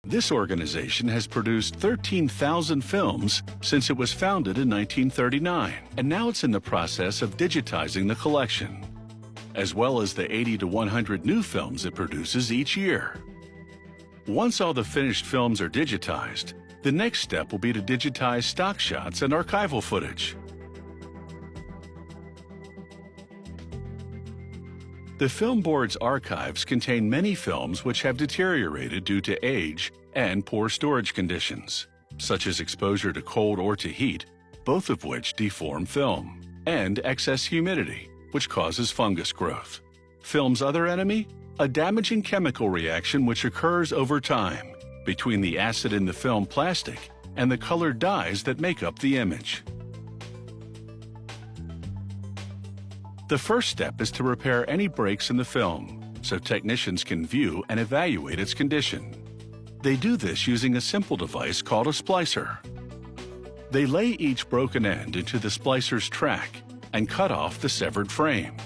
This organization has produced 13,000 films since it was founded in 1939, and now it's in the process of digitizing the collection, as well as the 80 to 100 new films it produces each year. Once all the finished films are digitized, the next step will be to digitize stock shots and archival footage. The Film Board's archives contain many films which have deteriorated due to age and poor storage conditions, such as exposure to cold or to heat, both of which deform film, and excess humidity, which causes fungus growth. Film's other enemy? A damaging chemical reaction which occurs over time between the acid in the film plastic and the colored dyes that make up the image. The first step is to repair any breaks in the film so technicians can view and evaluate its condition. They do this using a simple device called a splicer. They lay each broken end into the splicer's track and cut off the severed frame.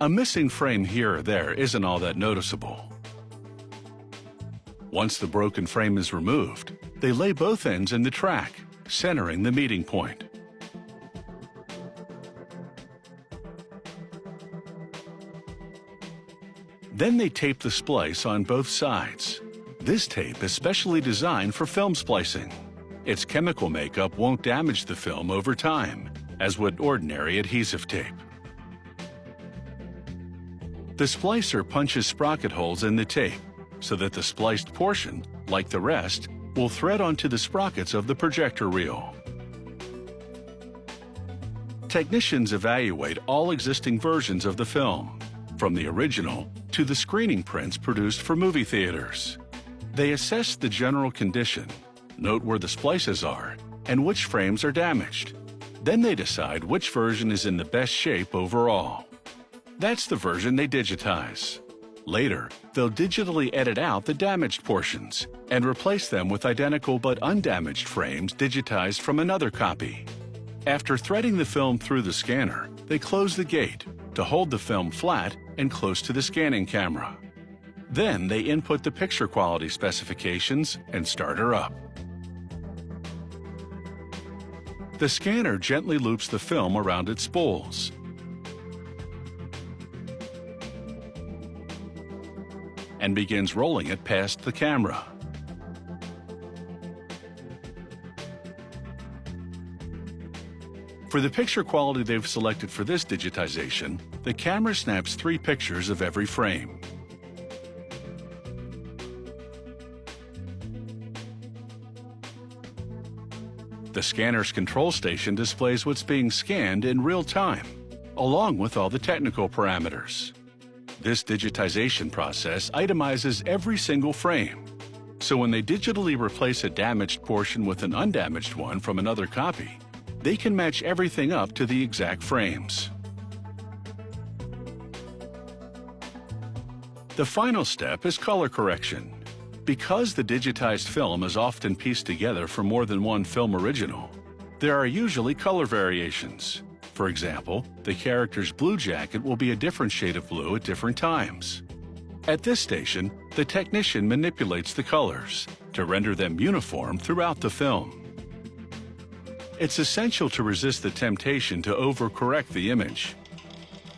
A missing frame here or there isn't all that noticeable. Once the broken frame is removed, they lay both ends in the track, centering the meeting point. Then they tape the splice on both sides. This tape is specially designed for film splicing. Its chemical makeup won't damage the film over time, as would ordinary adhesive tape. The splicer punches sprocket holes in the tape so that the spliced portion, like the rest, will thread onto the sprockets of the projector reel. Technicians evaluate all existing versions of the film, from the original to the screening prints produced for movie theaters. They assess the general condition, note where the splices are, and which frames are damaged. Then they decide which version is in the best shape overall. That's the version they digitize. Later, they'll digitally edit out the damaged portions and replace them with identical but undamaged frames digitized from another copy. After threading the film through the scanner, they close the gate to hold the film flat and close to the scanning camera. Then they input the picture quality specifications and start her up. The scanner gently loops the film around its spools. And begins rolling it past the camera. For the picture quality they've selected for this digitization, the camera snaps 3 pictures of every frame. The scanner's control station displays what's being scanned in real time, along with all the technical parameters. This digitization process itemizes every single frame, so when they digitally replace a damaged portion with an undamaged one from another copy, they can match everything up to the exact frames. The final step is color correction. Because the digitized film is often pieced together from more than one film original, there are usually color variations. For example, the character's blue jacket will be a different shade of blue at different times. At this station, the technician manipulates the colors to render them uniform throughout the film. It's essential to resist the temptation to overcorrect the image.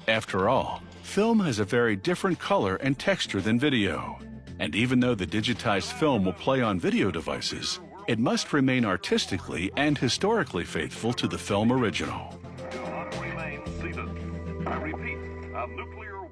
After all, film has a very different color and texture than video. And even though the digitized film will play on video devices, it must remain artistically and historically faithful to the film original. I repeat, a nuclear